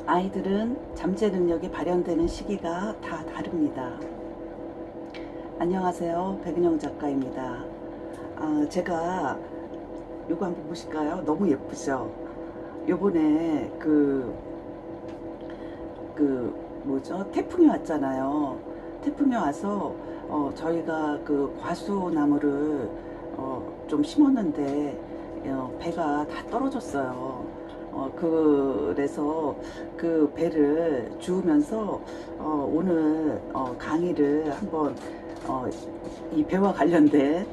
아이들은 잠재 능력이 발현되는 시기가 다 다릅니다. 안녕하세요. 백은영 작가입니다. 제가 요거 한번 보실까요? 너무 예쁘죠? 요번에 뭐죠? 태풍이 왔잖아요. 태풍이 와서 저희가 그 과수나무를 좀 심었는데 배가 다 떨어졌어요. 그래서 그 배를 주우면서 오늘 강의를 한번 이 배와 관련된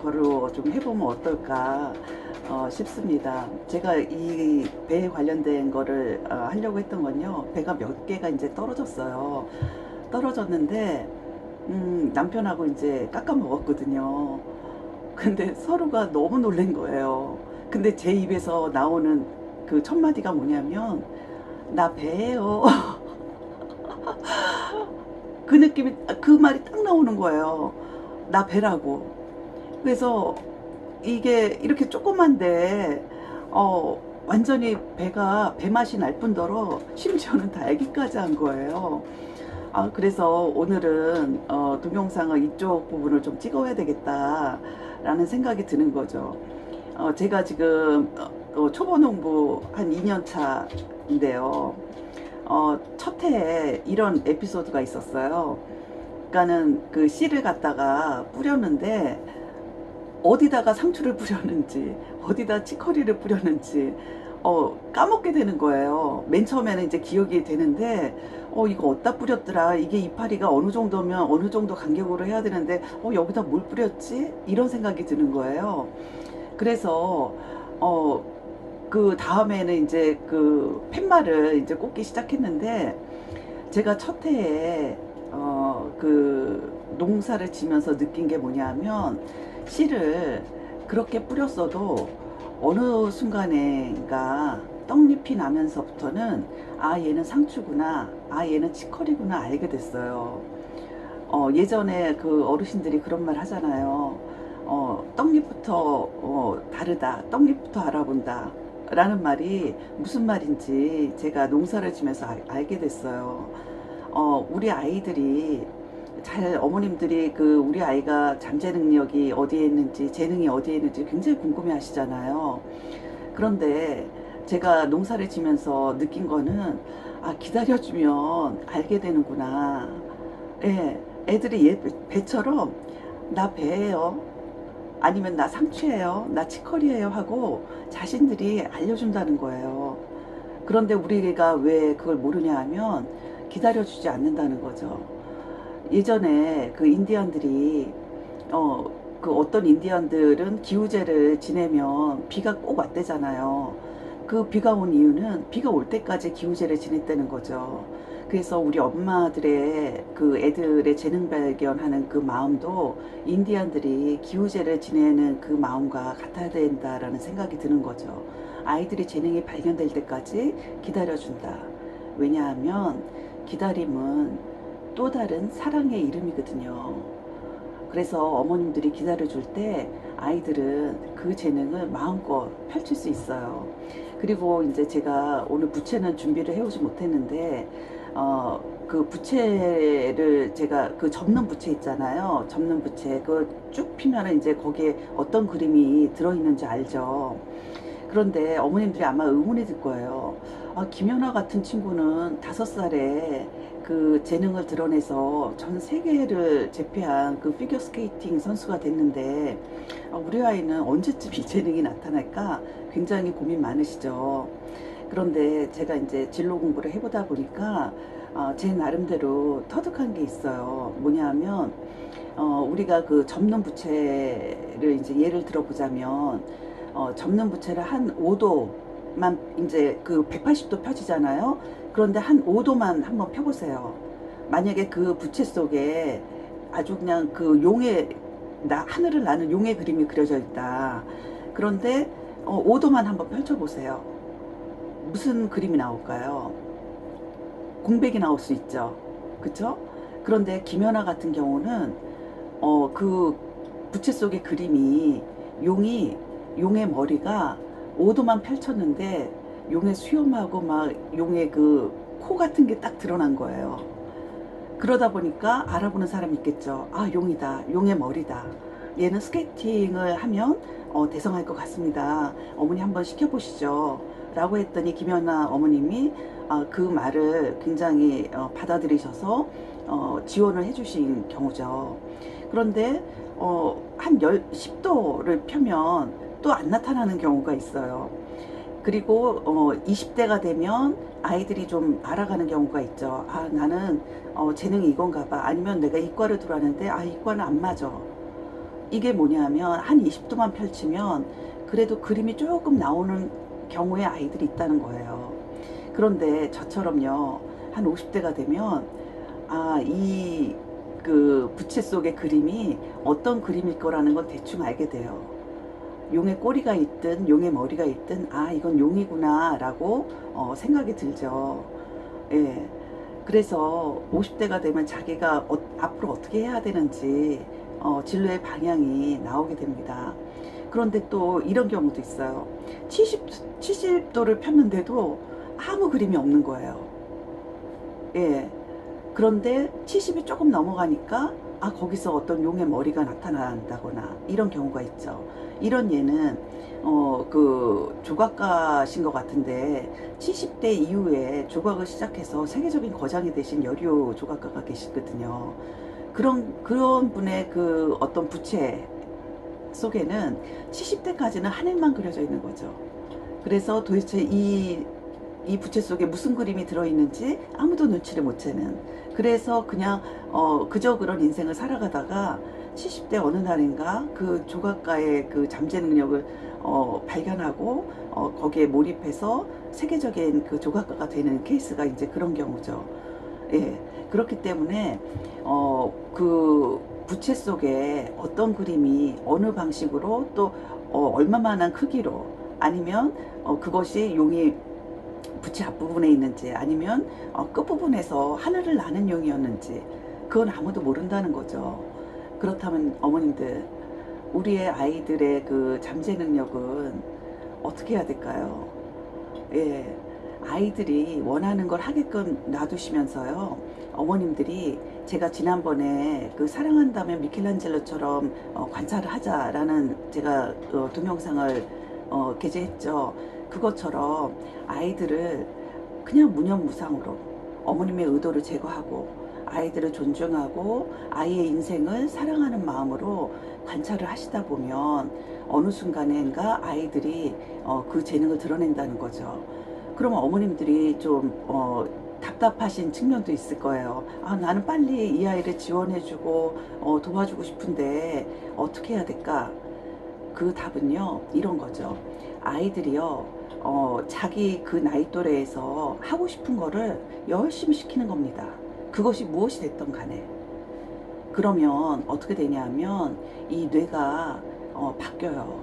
거로 좀 해보면 어떨까 싶습니다. 제가 이 배에 관련된 거를 하려고 했던 건요. 배가 몇 개가 이제 떨어졌어요. 떨어졌는데 남편하고 이제 깎아 먹었거든요. 근데 서로가 너무 놀란 거예요. 근데 제 입에서 나오는 그 첫 마디가 뭐냐면 나 배예요. 그 느낌이 그 말이 딱 나오는 거예요. 나 배라고. 그래서 이게 이렇게 조그만데 완전히 배가 배맛이 날 뿐더러 심지어는 다 애기까지 한 거예요. 그래서 오늘은 동영상을 이쪽 부분을 좀 찍어야 되겠다 라는 생각이 드는 거죠. 제가 지금 초보 농부 한 2년 차인데요. 첫 해에 이런 에피소드가 있었어요. 그러니까는 그 씨를 갖다가 뿌렸는데 어디다가 상추를 뿌렸는지 어디다 치커리를 뿌렸는지 까먹게 되는 거예요. 맨 처음에는 이제 기억이 되는데 이거 어디다 뿌렸더라, 이게 이파리가 어느 정도면 어느 정도 간격으로 해야 되는데 여기다 뭘 뿌렸지, 이런 생각이 드는 거예요. 그래서 그 다음에는 이제 그 팻말을 이제 꽂기 시작했는데, 제가 첫 해에 그 농사를 지면서 느낀 게 뭐냐면, 씨를 그렇게 뿌렸어도 어느 순간에가 떡잎이 나면서부터는 얘는 상추구나, 얘는 치커리구나 알게 됐어요. 예전에 그 어르신들이 그런 말 하잖아요. 떡잎부터 다르다, 떡잎부터 알아본다 라는 말이 무슨 말인지 제가 농사를 지면서 알게 됐어요. 우리 아이들이 어머님들이 우리 아이가 잠재 능력이 어디에 있는지, 재능이 어디에 있는지 굉장히 궁금해 하시잖아요. 그런데 제가 농사를 지면서 느낀 거는, 기다려주면 알게 되는구나. 예, 애들이 배처럼 나 배예요, 아니면 나 상추예요, 나 치커리예요 하고 자신들이 알려준다는 거예요. 그런데 우리가 왜 그걸 모르냐 하면 기다려주지 않는다는 거죠. 예전에 그 인디언들이 그 어떤 인디언들은 기우제를 지내면 비가 꼭 왔대잖아요. 그 비가 온 이유는 비가 올 때까지 기우제를 지냈다는 거죠. 그래서 우리 엄마들의 그 애들의 재능 발견하는 그 마음도 인디언들이 기우제를 지내는 그 마음과 같아야 된다라는 생각이 드는 거죠. 아이들이 재능이 발견될 때까지 기다려준다. 왜냐하면 기다림은 또 다른 사랑의 이름이거든요. 그래서 어머님들이 기다려줄 때 아이들은 그 재능을 마음껏 펼칠 수 있어요. 그리고 이제 제가 오늘 부채는 준비를 해오지 못했는데, 그 부채를 제가 그 접는 부채 있잖아요. 접는 부채 그거 쭉 피면은 이제 거기에 어떤 그림이 들어있는지 알죠. 그런데 어머님들이 아마 의문이 들 거예요. 김연아 같은 친구는 5살에 그 재능을 드러내서 전 세계를 제패한 그 피겨스케이팅 선수가 됐는데, 우리 아이는 언제쯤 이 재능이 나타날까 굉장히 고민 많으시죠. 그런데 제가 이제 진로 공부를 해보다 보니까 제 나름대로 터득한 게 있어요. 뭐냐 하면 우리가 그 접는 부채를 이제 예를 들어보자면, 접는 부채를 한 5도만 이제 그 180도 펴지잖아요. 그런데 한 5도만 한번 펴보세요. 만약에 그 부채 속에 아주 그냥 그 하늘을 나는 용의 그림이 그려져 있다. 그런데 5도만 한번 펼쳐보세요. 무슨 그림이 나올까요? 공백이 나올 수 있죠. 그쵸? 그런데 김연아 같은 경우는 그 부채 속의 그림이 용의 머리가 5도만 펼쳤는데 용의 수염하고 막 용의 그 코 같은 게 딱 드러난 거예요. 그러다 보니까 알아보는 사람이 있겠죠. 아, 용이다. 용의 머리다. 얘는 스케이팅을 하면 대성할 것 같습니다. 어머니 한번 시켜보시죠. 라고 했더니 김연아 어머님이 그 말을 굉장히 받아들이셔서 지원을 해주신 경우죠. 그런데 한 10도를 펴면 또 안 나타나는 경우가 있어요. 그리고 20대가 되면 아이들이 좀 알아가는 경우가 있죠. 아, 나는 재능이 이건가 봐. 아니면 내가 이과를 들어왔는데 이과는 안 맞아. 이게 뭐냐면 한 20도만 펼치면 그래도 그림이 조금 나오는 경우의 아이들이 있다는 거예요. 그런데 저처럼요, 한 50대가 되면 이 그 부채 속의 그림이 어떤 그림일 거라는 건 대충 알게 돼요. 용의 꼬리가 있든 용의 머리가 있든 이건 용이구나 라고 생각이 들죠. 예. 그래서 50대가 되면 자기가 앞으로 어떻게 해야 되는지 진로의 방향이 나오게 됩니다. 그런데 또 이런 경우도 있어요. 70도를 폈는데도 아무 그림이 없는 거예요. 예. 그런데 70이 조금 넘어가니까 거기서 어떤 용의 머리가 나타난다거나 이런 경우가 있죠. 이런 예는 그 조각가신 것 같은데 70대 이후에 조각을 시작해서 세계적인 거장이 되신 여류 조각가가 계시거든요. 그런 분의 그 어떤 부채 속에는 70대까지는 하늘만 그려져 있는 거죠. 그래서 도대체 이 부채 속에 무슨 그림이 들어있는지 아무도 눈치를 못 채는, 그래서 그냥 그저 그런 인생을 살아가다가 70대 어느 날인가 그 조각가의 그 잠재 능력을 발견하고 거기에 몰입해서 세계적인 그 조각가가 되는 케이스가 이제 그런 경우죠. 예. 그렇기 때문에 그 부채 속에 어떤 그림이 어느 방식으로 또 얼마만한 크기로, 아니면 그것이 용이 부채 앞부분에 있는지, 아니면 끝부분에서 하늘을 나는 용이었는지, 그건 아무도 모른다는 거죠. 그렇다면 어머님들, 우리의 아이들의 그 잠재 능력은 어떻게 해야 될까요? 예, 아이들이 원하는 걸 하게끔 놔두시면서요, 어머님들이 제가 지난번에 그 사랑한다면 미켈란젤로처럼 관찰을 하자라는 제가 동영상을 게재했죠. 그것처럼 아이들을 그냥 무념무상으로 어머님의 의도를 제거하고 아이들을 존중하고 아이의 인생을 사랑하는 마음으로 관찰을 하시다 보면 어느 순간엔가 아이들이 그 재능을 드러낸다는 거죠. 그러면 어머님들이 좀 답답하신 측면도 있을 거예요. 나는 빨리 이 아이를 지원해주고 도와주고 싶은데 어떻게 해야 될까? 그 답은요, 이런 거죠. 아이들이요, 자기 그 나이 또래에서 하고 싶은 거를 열심히 시키는 겁니다. 그것이 무엇이 됐던 간에. 그러면 어떻게 되냐면 이 뇌가 바뀌어요.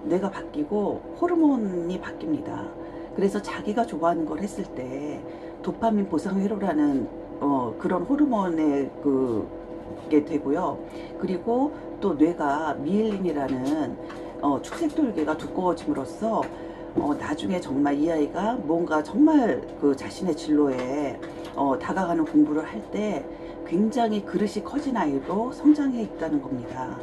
뇌가 바뀌고 호르몬이 바뀝니다. 그래서 자기가 좋아하는 걸 했을 때 도파민 보상회로라는 그런 호르몬의 그게 되고요. 그리고 또 뇌가 미엘린이라는 축색돌개가 두꺼워짐으로써 나중에 정말 이 아이가 뭔가 정말 그 자신의 진로에 다가가는 공부를 할 때 굉장히 그릇이 커진 아이로 성장해 있다는 겁니다.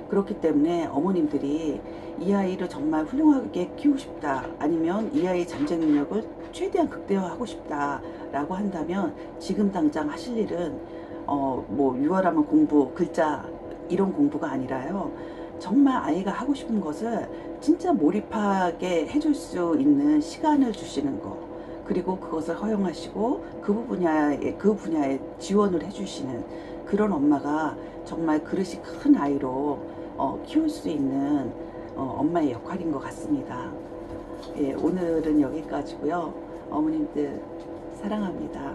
그렇기 때문에 어머님들이 이 아이를 정말 훌륭하게 키우고 싶다, 아니면 이 아이의 잠재 능력을 최대한 극대화하고 싶다 라고 한다면 지금 당장 하실 일은 뭐 유월하면 공부, 글자 이런 공부가 아니라요, 정말 아이가 하고 싶은 것을 진짜 몰입하게 해줄 수 있는 시간을 주시는 거, 그리고 그것을 허용하시고 그 분야에 지원을 해주시는 그런 엄마가 정말 그릇이 큰 아이로 키울 수 있는 엄마의 역할인 것 같습니다. 예, 오늘은 여기까지고요. 어머님들 사랑합니다.